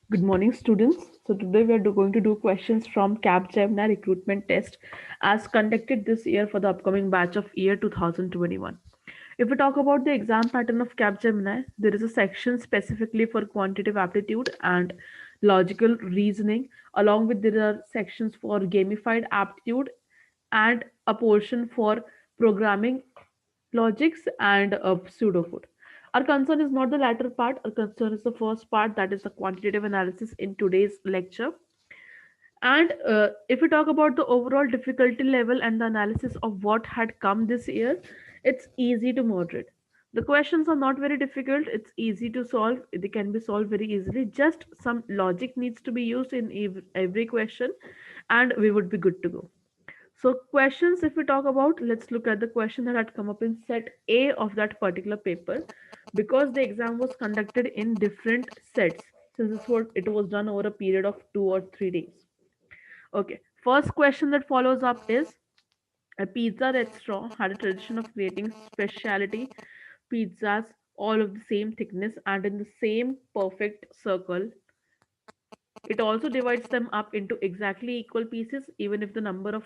Good morning, students. So today we are going to do questions from Capgemini recruitment test as conducted this year for the upcoming batch of year 2021. If we talk about the exam pattern of Capgemini, there is a section specifically for quantitative aptitude and logical reasoning, along with there are sections for gamified aptitude and a portion for programming logics and pseudofood. Our concern is not the latter part, our concern is the first part, that is the quantitative analysis in today's lecture. And if we talk about the overall difficulty level and the analysis of what had come this year, it's easy to moderate. The questions are not very difficult, it's easy to solve, they can be solved very easily. Just some logic needs to be used in every question, and we would be good to go. So, questions, if we talk about, let's look at the question that had come up in set A of that particular paper because the exam was conducted in different sets since it was done over a period of 2 or 3 days. Okay, first question that follows up is a pizza restaurant had a tradition of creating specialty pizzas all of the same thickness and in the same perfect circle. It also divides them up into exactly equal pieces, even if the number of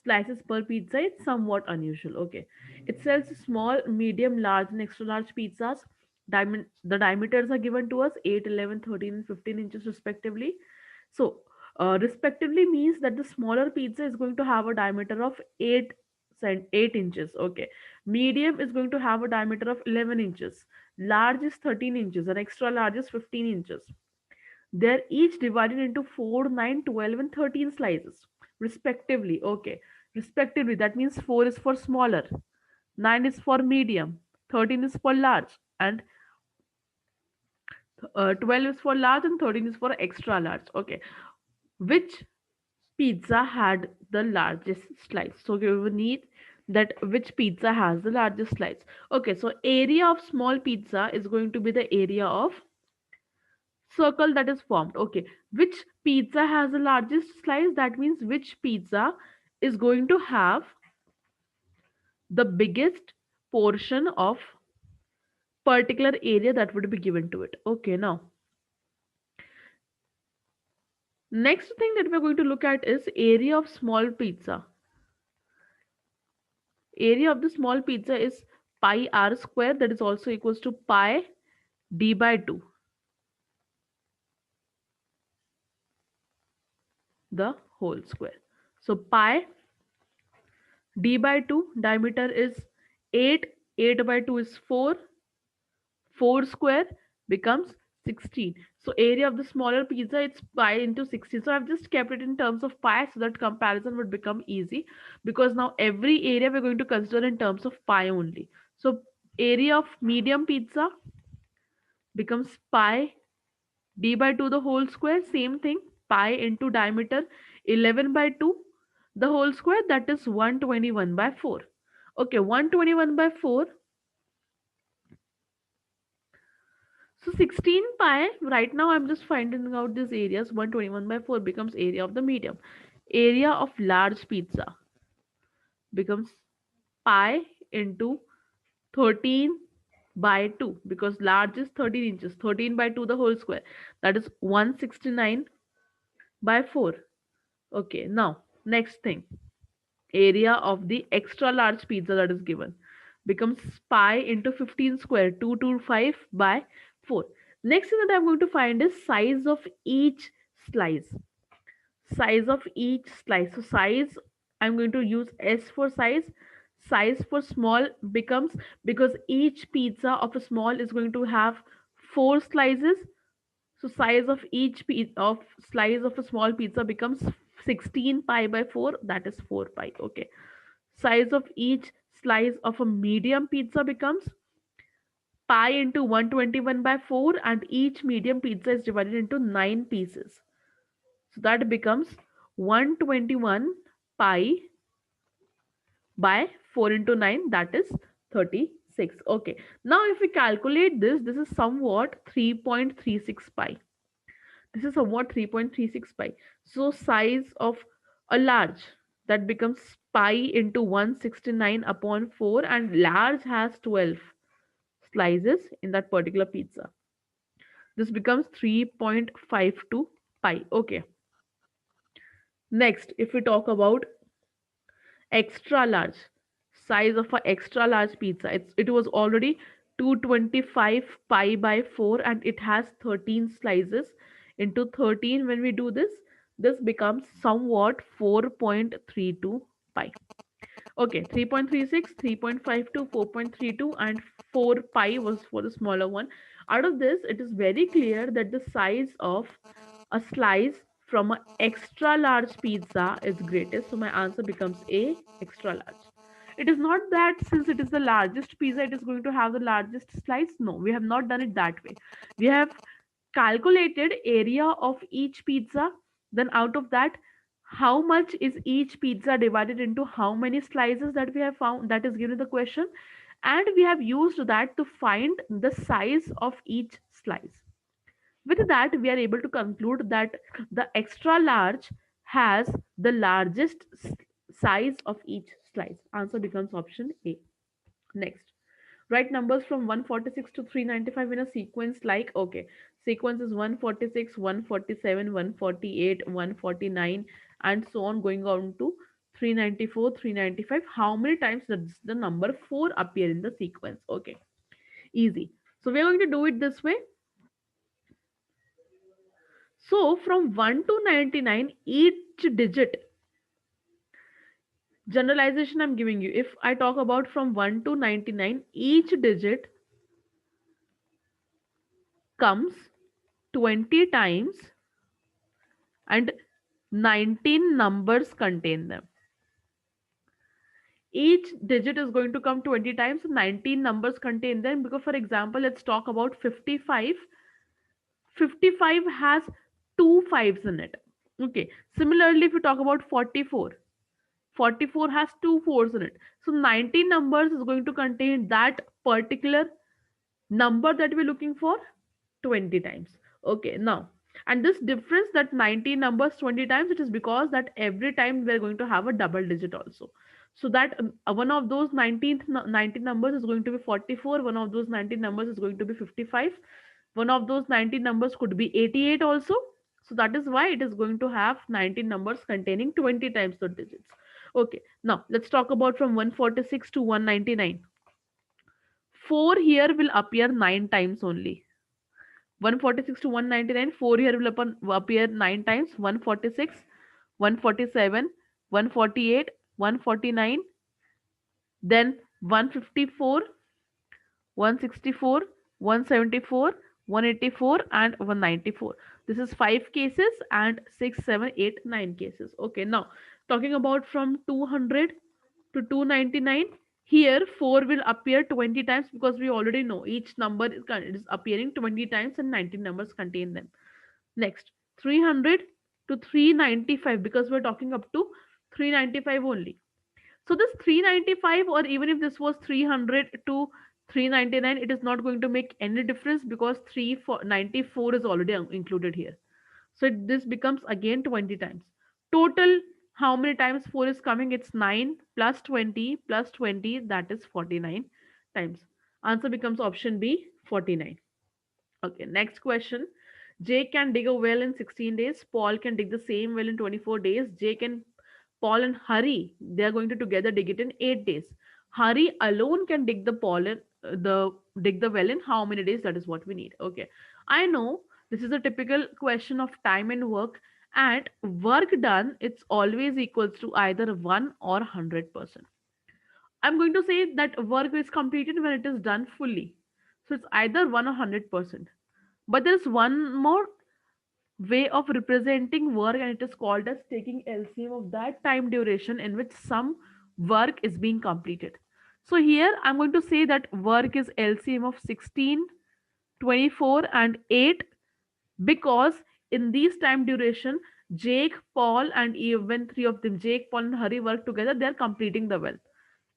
slices per pizza is somewhat unusual. Okay. It sells small, medium, large, and extra large pizzas. The diameters are given to us 8, 11, 13, and 15 inches respectively. So, respectively means that the smaller pizza is going to have a diameter of 8 inches. Okay. Medium is going to have a diameter of 11 inches. Large is 13 inches, and extra large is 15 inches. They're each divided into 4, 9, 12, and 13 slices, respectively. Okay, respectively, that means 4 is for smaller, 9 is for medium, 13 is for large, and 12 is for large, and 13 is for extra large. Okay, which pizza had the largest slice? So we will need that which pizza has the largest slice. Okay, so area of small pizza is going to be the area of circle that is formed. Okay, which pizza has the largest slice? That means which pizza is going to have the biggest portion of particular area that would be given to it. Okay, now next thing that we're going to look at is area of small pizza. Area of the small pizza is pi r square, that is also equals to pi d by 2, the whole square. So pi d by 2, diameter is 8, 8 by 2 is 4, 4 square becomes 16. So area of the smaller pizza, it's pi into 16. So I've just kept it in terms of pi so that comparison would become easy, because now every area we're going to consider in terms of pi only. So area of medium pizza becomes pi d by 2 the whole square. Same thing, pi into diameter 11 by 2 the whole square, that is 121 by 4. Okay, 121 by 4. So 16 pi, right now I'm just finding out these areas. 121 by 4 becomes area of the medium. Area of large pizza becomes pi into 13 by 2, because large is 13 inches. 13 by 2 the whole square. That is 169 by 4. Okay, now next thing. Area of the extra large pizza that is given becomes pi into 15 square, 225 by 4. Next thing that I'm going to find is size of each slice. Size of each slice. So size, I'm going to use S for size. Size for small becomes, because each pizza of a small is going to have 4 slices, so size of each piece of slice of a small pizza becomes 16 pi by 4, that is 4 pi. Okay. Size of each slice of a medium pizza becomes pi into 121 by 4, and each medium pizza is divided into 9 pieces. So that becomes 121 pi by 4 into 9, that is 36. Okay. Now if we calculate this, this is somewhat 3.36 pi. This is somewhat 3.36 pi. So size of a large, that becomes pi into 169 upon 4, and large has 12 slices in that particular pizza. This becomes 3.52 pi. Okay. Next, if we talk about extra large, size of a extra large pizza, it was already 225 pi by 4 and it has 13 slices. Into 13, when we do this becomes somewhat 4.32 pi. Okay, 3.36, 3.52, 4.32, and 4 pi was for the smaller one. Out of this, it is very clear that the size of a slice from an extra large pizza is greatest. So my answer becomes A, extra large. It is not that since it is the largest pizza, it is going to have the largest slice. No, we have not done it that way. We have calculated area of each pizza, then out of that how much is each pizza divided into how many slices that we have found, that is given in the question, and we have used that to find the size of each slice. With that, we are able to conclude that the extra large has the largest size of each slice. Answer becomes option A. Next, write numbers from 146 to 395 in a sequence like, okay, sequence is 146, 147, 148, 149, and so on, going on to 394, 395. How many times does the number 4 appear in the sequence? Okay, easy. So we are going to do it this way. So from 1 to 99, each digit, generalization I'm giving you, if I talk about from 1 to 99, each digit comes 20 times and 19 numbers contain them. Each digit is going to come 20 times, 19 numbers contain them. Because, for example, let's talk about 55. 55 has two fives in it. Okay. Similarly, if you talk about 44, 44 has two fours in it. So 19 numbers is going to contain that particular number that we're looking for 20 times. Okay, now, and this difference that 90 numbers 20 times, it is because that every time we're going to have a double digit also. So that one of those 19 numbers is going to be 44, one of those 19 numbers is going to be 55, one of those 19 numbers could be 88 also. So that is why it is going to have 19 numbers containing 20 times the digits. Okay, now let's talk about from 146 to 199. 4 here will appear 9 times only. 146 to 199, 4 here will appear 9 times. 146, 147, 148, 149, then 154, 164, 174, 184, and 194. This is 5 cases and 6, 7, 8, 9 cases. Okay, now talking about from 200 to 299, here 4 will appear 20 times because we already know each number is appearing 20 times and 19 numbers contain them. Next, 300 to 395, because we're talking up to 395 only. So this 395, or even if this was 300 to 399, it is not going to make any difference because 394 is already included here. So this becomes again 20 times. Total, how many times 4 is coming? It's 9 plus 20, that is 49 times. Answer becomes option B, 49. Okay, next question. Jake can dig a well in 16 days. Paul can dig the same well in 24 days. Jake and Paul and Hari, they are going to together dig it in 8 days. Hari alone can dig the well in how many days? That is what we need. Okay. I know this is a typical question of time and work, and work done, it's always equals to either 1 or 100%. I'm going to say that work is completed when it is done fully. So it's either 1 or 100%. But there's one more way of representing work, and it is called as taking LCM of that time duration in which some work is being completed. So here I'm going to say that work is LCM of 16, 24, and 8, because in these time duration, Jake, Paul, and even three of them, Jake, Paul, and Hari, work together, they are completing the well.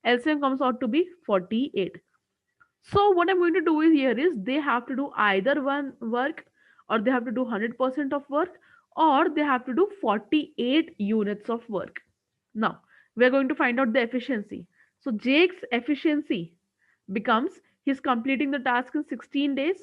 LCM comes out to be 48. So what I'm going to do is here is they have to do either one work, or they have to do 100% of work, or they have to do 48 units of work. Now we're going to find out the efficiency. So Jake's efficiency becomes he's completing the task in 16 days.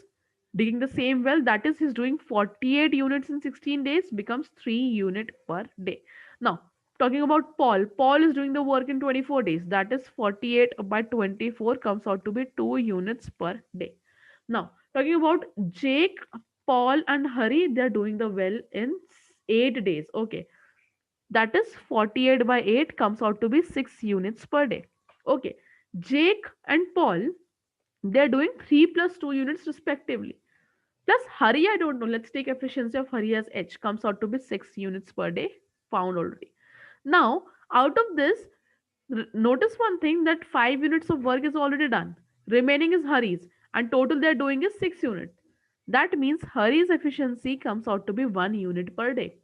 digging the same well, that is he's doing 48 units in 16 days, becomes 3 unit per day. Now talking about Paul is doing the work in 24 days, that is 48 by 24 comes out to be 2 units per day. Now talking about Jake, Paul and Hari, they're doing the well in 8 days. Okay, that is 48 by 8 comes out to be 6 units per day. Okay, Jake and Paul, they're doing 3 plus 2 units respectively. Plus Hari, I don't know. Let's take efficiency of Hari as H. Comes out to be 6 units per day found already. Now, out of this, notice one thing that 5 units of work is already done. Remaining is Hari's, and total they're doing is 6 units. That means Hari's efficiency comes out to be 1 unit per day.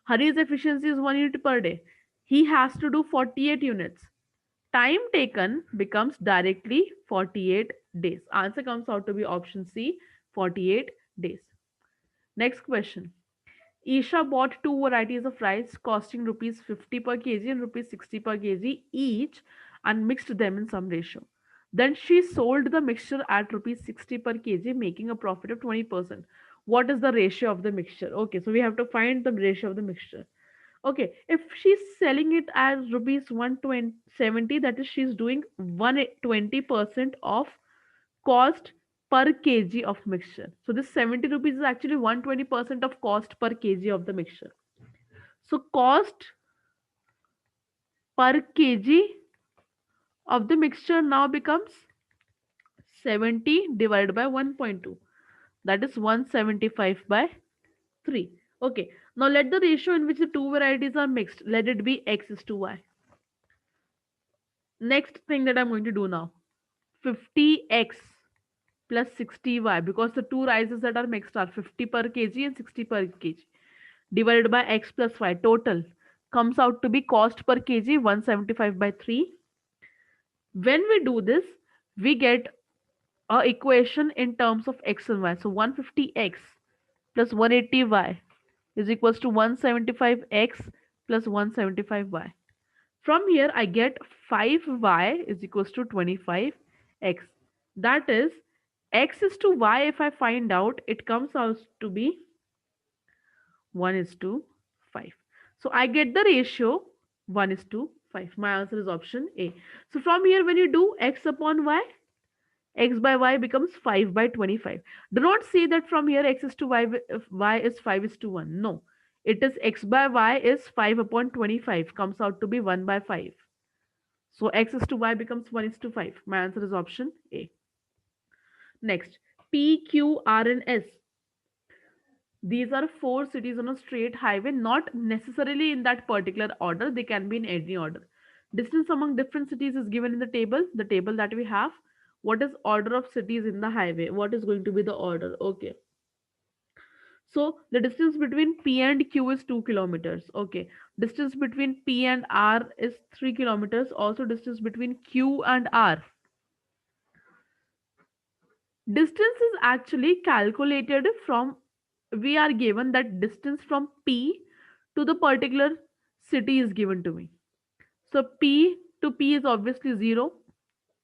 Hari's efficiency is 1 unit per day. He has to do 48 units. Time taken becomes directly 48 days. Answer comes out to be option C, 48 days. Next question. Isha bought two varieties of rice costing rupees 50 per kg and rupees 60 per kg each and mixed them in some ratio. Then she sold the mixture at rupees 60 per kg, making a profit of 20%. What is the ratio of the mixture? Okay, so we have to find the ratio of the mixture. Okay, if she's selling it as rupees 120 that is she's doing 120% of cost per kg of mixture. So this 70 rupees is actually 120% of cost per kg of the mixture. So cost per kg of the mixture now becomes 70 divided by 1.2. That is 175 by 3. Okay, now let the ratio in which the two varieties are mixed, let it be x is to y. Next thing that I'm going to do now, 50x plus 60y, because the two rices that are mixed are 50 per kg and 60 per kg, divided by x plus y, total comes out to be cost per kg 175 by 3. When we do this, we get a equation in terms of x and y. So 150x plus 180y is equals to 175x plus 175y. From here, I get 5y is equals to 25x. That is, x is to y, if I find out, it comes out to be 1 is to 5. So I get the ratio 1 is to 5. My answer is option A. So from here, when you do x upon y, x by y becomes 5 by 25. Do not say that from here x is to y, if y is 5 is to 1. No. It is x by y is 5 upon 25, comes out to be 1 by 5. So x is to y becomes 1 is to 5. My answer is option A. Next, P, Q, R, and S. These are four cities on a straight highway, not necessarily in that particular order. They can be in any order. Distance among different cities is given in the table that we have. What is order of cities in the highway? What is going to be the order? Okay. So the distance between P and Q is 2 kilometers. Okay. Distance between P and R is 3 kilometers. Also distance between Q and R. Distance is actually calculated from, we are given that distance from P to the particular city is given to me. So P to P is obviously 0,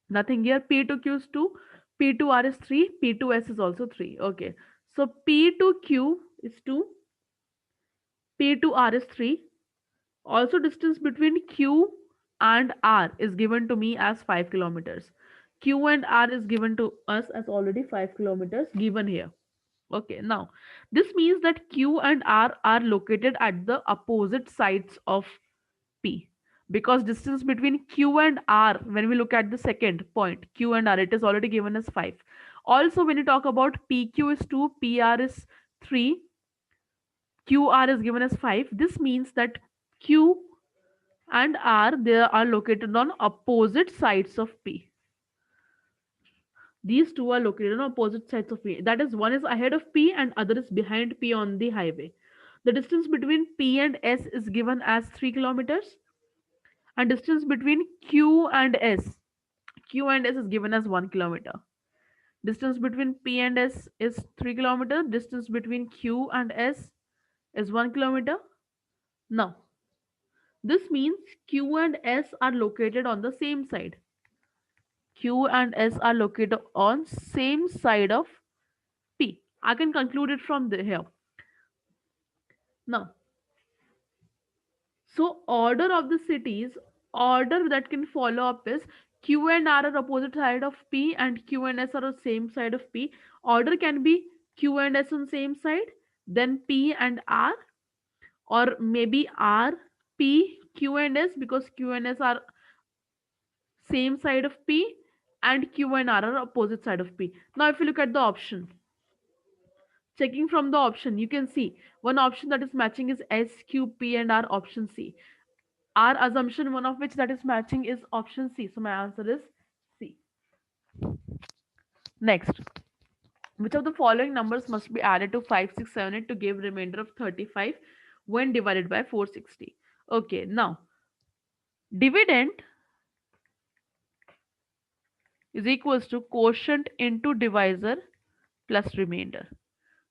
nothing here. P to Q is 2, P to R is 3, P to S is also 3. Okay. So P to Q is 2, P to R is 3. Also distance between Q and R is given to me as 5 kilometers. Q and R is given to us as already 5 kilometers given here. Okay, now this means that Q and R are located at the opposite sides of P, because distance between Q and R, when we look at the second point, Q and R, it is already given as 5. Also, when you talk about PQ is 2, PR is 3, QR is given as 5. This means that Q and R, they are located on opposite sides of P. These two are located on opposite sides of P. That is, one is ahead of P and other is behind P on the highway. The distance between P and S is given as 3 kilometers, and distance between Q and S is given as 1 kilometer. Distance between P and S is 3 kilometer. Distance between Q and S is 1 kilometer. Now, this means Q and S are located on the same side. Q and S are located on same side of P. I can conclude it from the here. Now, so order of the cities, order that can follow up is Q and R are opposite side of P and Q and S are on same side of P. Order can be Q and S on same side, then P and R, or maybe R, P, Q and S, because Q and S are same side of P and Q and R are opposite side of P. Now if you look at the option, checking from the option, you can see one option that is matching is S, Q, P and R, option C. Our assumption, one of which that is matching, is option C. So my answer is C. Next, which of the following numbers must be added to 5678 to give remainder of 35 when divided by 460? Okay, now dividend is equals to quotient into divisor plus remainder.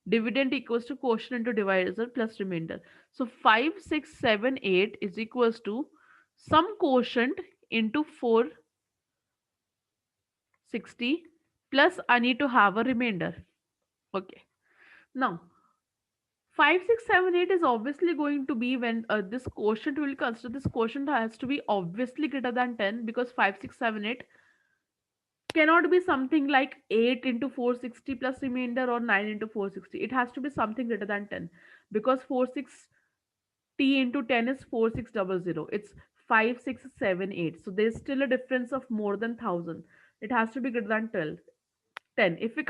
Dividend equals to quotient into divisor plus remainder. So 5678 is equals to some quotient into 460 plus I need to have a remainder. Okay. Now, 5678 is obviously going to be when this quotient will consider, this quotient has to be obviously greater than 10, because 5678 cannot be something like 8 into 460 plus remainder or 9 into 460. It has to be something greater than 10, because 460 into 10 is 4600. It's 5678. So there's still a difference of more than 1000. It has to be greater than 12. 10. If we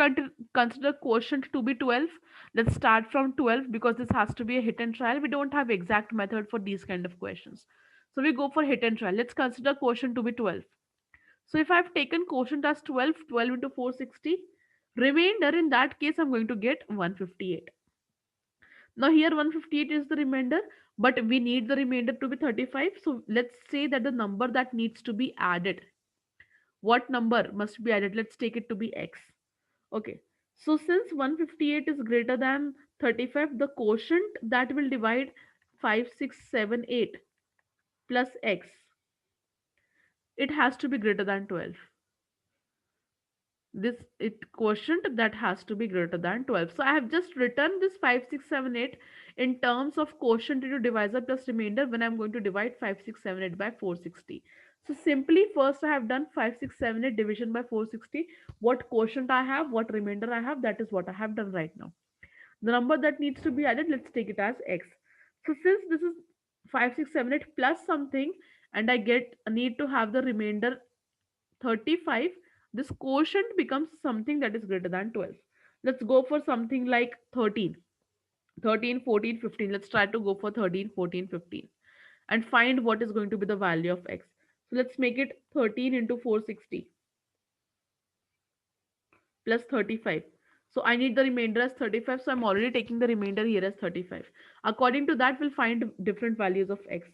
consider quotient to be 12, let's start from 12, because this has to be a hit and trial. We don't have exact method for these kind of questions. So we go for hit and trial. Let's consider quotient to be 12. So if I've taken quotient as 12, 12 into 460, remainder in that case I'm going to get 158. Now here 158 is the remainder, but we need the remainder to be 35. So let's say that the number that needs to be added, what number must be added? Let's take it to be x. Okay. So since 158 is greater than 35, the quotient that will divide 5678 plus x, it has to be greater than 12. This it quotient that has to be greater than 12. So I have just written this 5678 in terms of quotient into divisor plus remainder when I'm going to divide 5678 by 460. So simply first I have done 5678 division by 460. What quotient I have, what remainder I have, that is what I have done right now. The number that needs to be added, let's take it as x. So since this is 5678 plus something, and I need to have the remainder 35, this quotient becomes something that is greater than 12. Let's go for something like 13. 13, 14, 15. Let's try to go for 13, 14, 15 and find what is going to be the value of x. So let's make it 13 into 460 plus 35. So I need the remainder as 35. So I'm already taking the remainder here as 35. According to that, we'll find different values of x.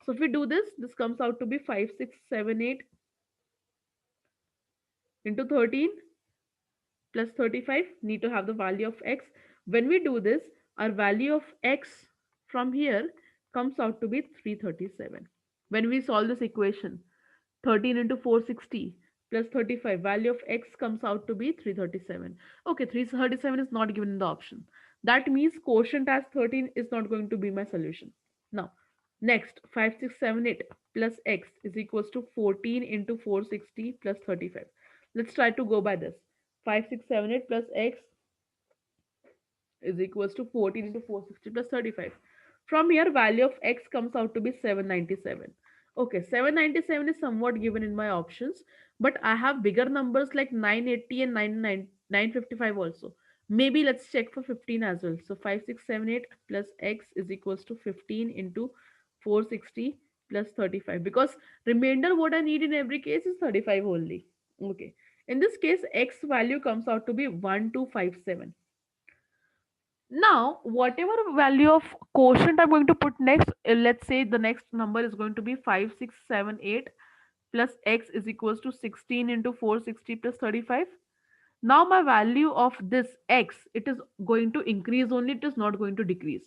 So if we do this, this comes out to be 5678 into 13 plus 35. Need to have the value of x. When we do this, our value of x from here comes out to be 337. When we solve this equation, 13 into 460 plus 35, value of x comes out to be 337. Okay, 337 is not given in the option. That means quotient as 13 is not going to be my solution. Now, next, 5678 plus x is equals to 14 into 460 plus 35. Let's try to go by this. 5678 plus x is equals to 14 into 460 plus 35. From here, value of x comes out to be 797. Okay, 797 is somewhat given in my options, but I have bigger numbers like 980 and 955 also. Maybe let's check for 15 as well. So 5678 plus x is equals to 15 into 460 plus 35, because remainder what I need in every case is 35 only. Okay. In this case, x value comes out to be 1257. Now, whatever value of quotient I'm going to put next, let's say the next number is going to be 5678 plus x is equals to 16 into 460 plus 35. Now my value of this x, it is going to increase only, it is not going to decrease.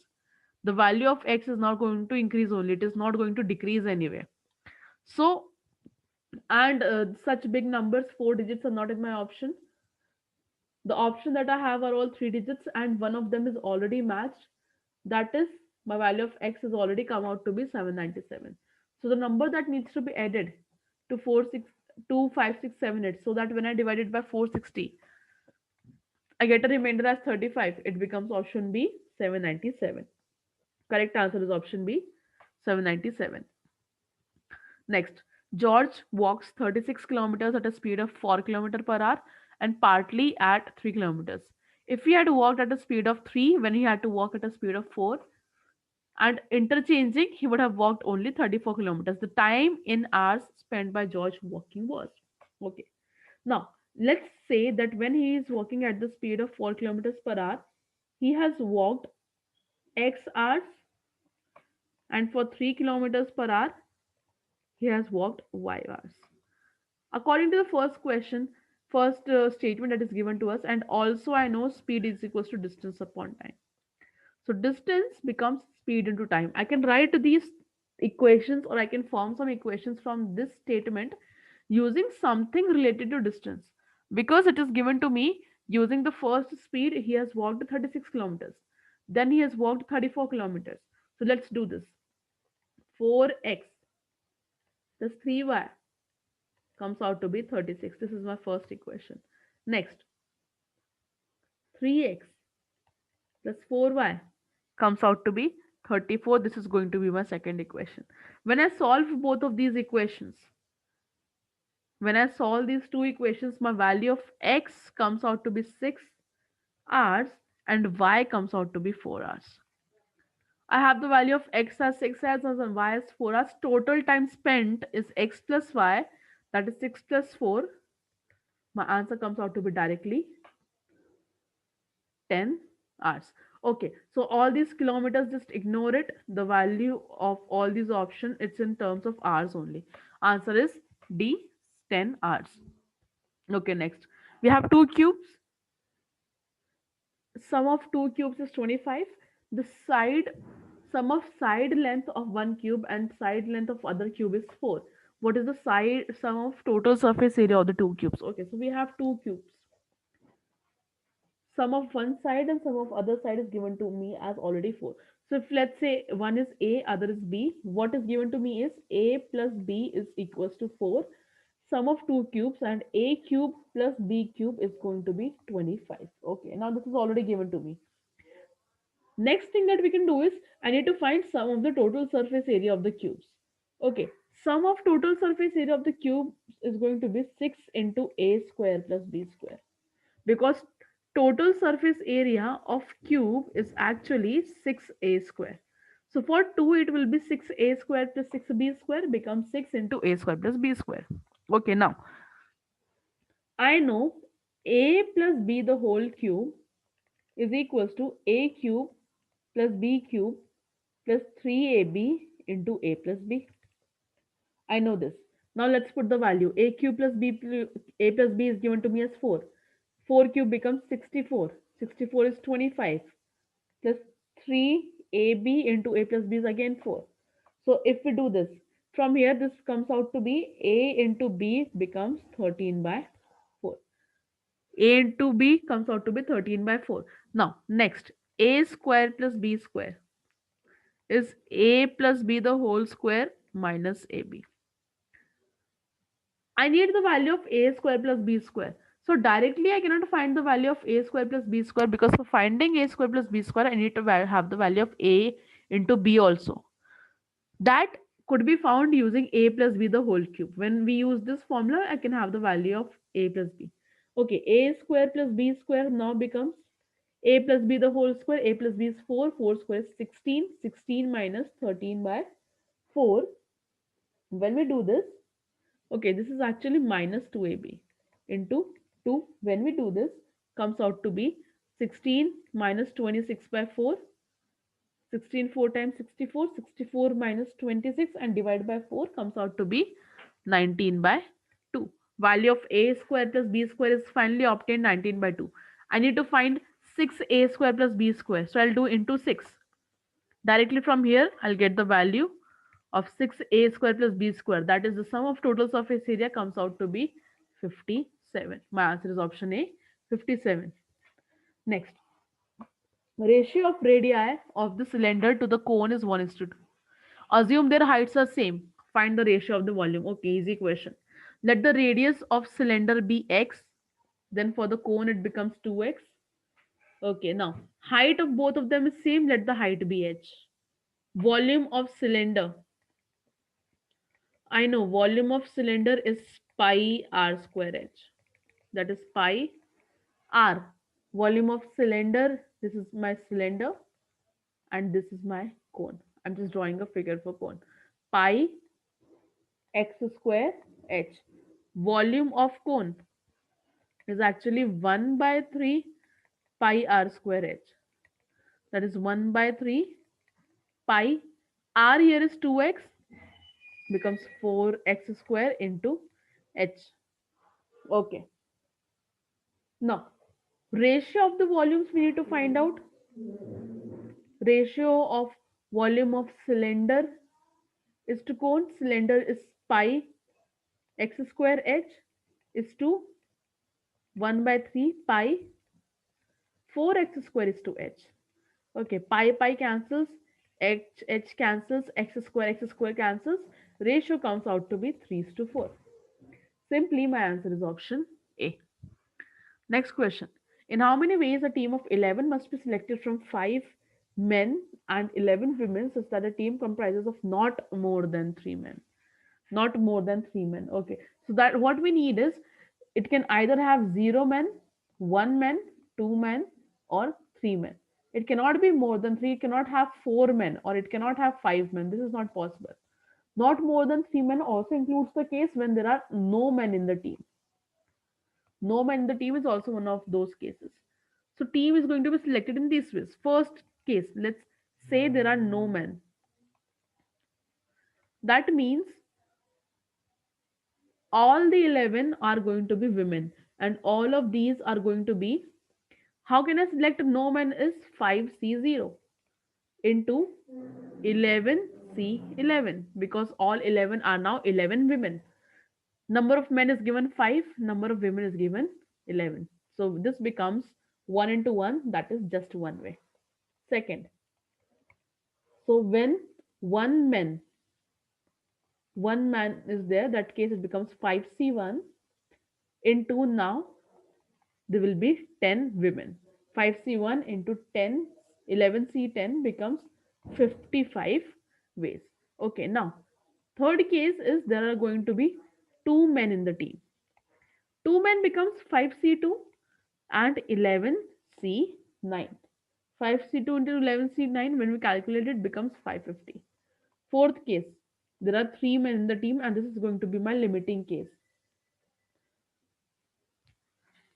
The value of x is not going to increase only, it is not going to decrease anyway. So, and such big numbers, 4 digits are not in my option. The option that I have are all three digits and one of them is already matched. That is, my value of x is already come out to be 797. So the number that needs to be added to 25678, so that when I divide it by 460, I get a remainder as 35. It becomes option B, 797. Correct answer is option B, 797. Next, George walks 36 kilometers at a speed of 4 kilometers per hour and partly at 3 kilometers. If he had walked at a speed of 3 when he had to walk at a speed of 4 and interchanging, he would have walked only 34 kilometers. The time in hours spent by George walking was. Okay. Now, let's say that when he is walking at the speed of 4 kilometers per hour, he has walked X hours, and for 3 kilometers per hour, he has walked Y hours. According to the first question, first statement that is given to us, and also I know speed is equals to distance upon time. So distance becomes speed into time. I can write these equations or I can form some equations from this statement using something related to distance. Because it is given to me using the first speed, he has walked 36 kilometers. Then he has walked 34 kilometers. So let's do this. 4x plus 3y comes out to be 36. This is my first equation. Next, 3x plus 4y comes out to be 34. This is going to be my second equation. When I solve both of these equations, when I solve these two equations, my value of x comes out to be 6 hours and y comes out to be 4 hours. I have the value of x as 6 hours and y as 4 hours. Total time spent is x plus y, that is 6 plus 4. My answer comes out to be directly 10 hours. Okay, so all these kilometers, just ignore it. The value of all these options, it's in terms of hours only. Answer is D, 10 hours. Okay, next. We have two cubes. Sum of two cubes is 25. The sum of side length of one cube and side length of other cube is 4. What is the sum of total surface area of the two cubes? Okay, so we have two cubes. Sum of one side and sum of other side is given to me as already 4. So if let's say one is A, other is B, what is given to me is A plus B is equals to 4. Sum of two cubes and A cube plus B cube is going to be 25. Okay, now this is already given to me. Next thing that we can do is I need to find sum of the total surface area of the cubes. Okay, sum of total surface area of the cube is going to be 6 into A square plus B square, because total surface area of cube is actually 6a square. So for 2 it will be 6a square plus 6b square becomes 6 into a square plus b square. Okay, now I know a plus b the whole cube is equals to a cube plus b cube plus 3ab into a plus b. I know this. Now let's put the value. A cube plus a plus b is given to me as 4. 4 cube becomes 64. 64 is 25 plus 3ab into a plus b is again 4. So if we do this, from here this comes out to be a into b becomes 13 by 4. A into b comes out to be 13 by 4. Now next, a square plus b square is a plus b the whole square minus ab. I need the value of a square plus b square. So directly I cannot find the value of a square plus b square, because for finding a square plus b square I need to have the value of a into b also. That could be found using a plus b the whole cube. When we use this formula, I can have the value of a plus b. Okay, a square plus b square now becomes a plus b the whole square. A plus b is 4. 4 square is 16. 16 minus 13 by 4. When we do this, okay, this is actually minus 2ab into 2. When we do this, comes out to be 16 minus 26 by 4. 16 4 times 64. 64 minus 26 and divide by 4 comes out to be 19 by 2. Value of a square plus b square is finally obtained, 19 by 2. I need to find 6a square plus b square. So I'll do into 6. Directly from here, I'll get the value of 6a square plus b square. That is the sum of total surface area comes out to be 57. My answer is option A, 57. Next, ratio of radii of the cylinder to the cone is 1 is to 2. Assume their heights are same. Find the ratio of the volume. Okay, easy question. Let the radius of cylinder be x. Then for the cone it becomes 2x. Okay, now height of both of them is same. Let the height be h. Volume of cylinder. I know volume of cylinder is pi r square h. That is pi r. Volume of cylinder. This is my cylinder and this is my cone. I'm just drawing a figure for cone. Pi x square h. Volume of cone is actually 1 by 3 pi r square h. That is 1 by 3 pi. R here is 2x, becomes 4x square into h. Okay. Now, ratio of the volumes we need to find out. Ratio of volume of cylinder is to cone. Cylinder is pi x square h is to 1 by 3 pi 4x square is to h. Okay, pi cancels, h cancels, x square cancels. Ratio comes out to be 3 is to 4. Simply my answer is option A. Next question. In how many ways a team of 11 must be selected from 5 men and 11 women such that a team comprises of not more than 3 men? Not more than 3 men. Okay. So that what we need is it can either have 0 men, 1 man, 2 men, or 3 men. It cannot be more than 3. It cannot have 4 men or it cannot have 5 men. This is not possible. Not more than 3 men also includes the case when there are no men in the team. No man in the team is also one of those cases. So team is going to be selected in these ways. First case, let's say there are no men. That means all the 11 are going to be women and all of these are going to be, how can I select no man is 5C0 into 11C11 because all 11 are now 11 women. Number of men is given 5, number of women is given 11. So this becomes 1 into 1, that is just one way. Second, so when one man, one man is there, that case it becomes 5C1 into now there will be 10 women. 5C1 into 10, 11C10 becomes 55 ways. Okay, now third case is there are going to be two men in the team. Two men becomes 5C2 and 11C9. 5C2 into 11C9 when we calculate it becomes 550. Fourth case, there are three men in the team and this is going to be my limiting case.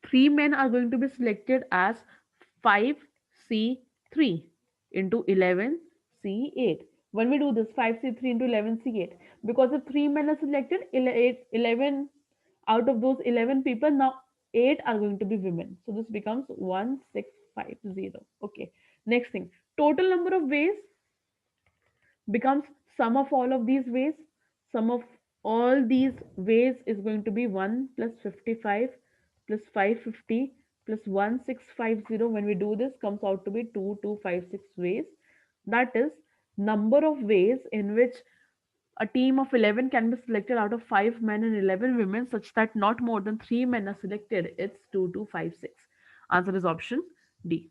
Three men are going to be selected as 5C3 into 11C8. When we do this 5C3 into 11C8, because if three men are selected, 11 out of those 11 people, now 8 are going to be women. So this becomes 1650. Okay. Next thing, total number of ways becomes sum of all of these ways. Sum of all these ways is going to be 1 plus 55 plus 550 plus 1650. When we do this, comes out to be 2256 ways. That is number of ways in which a team of 11 can be selected out of 5 men and 11 women such that not more than 3 men are selected. It's 2256. Answer is option D.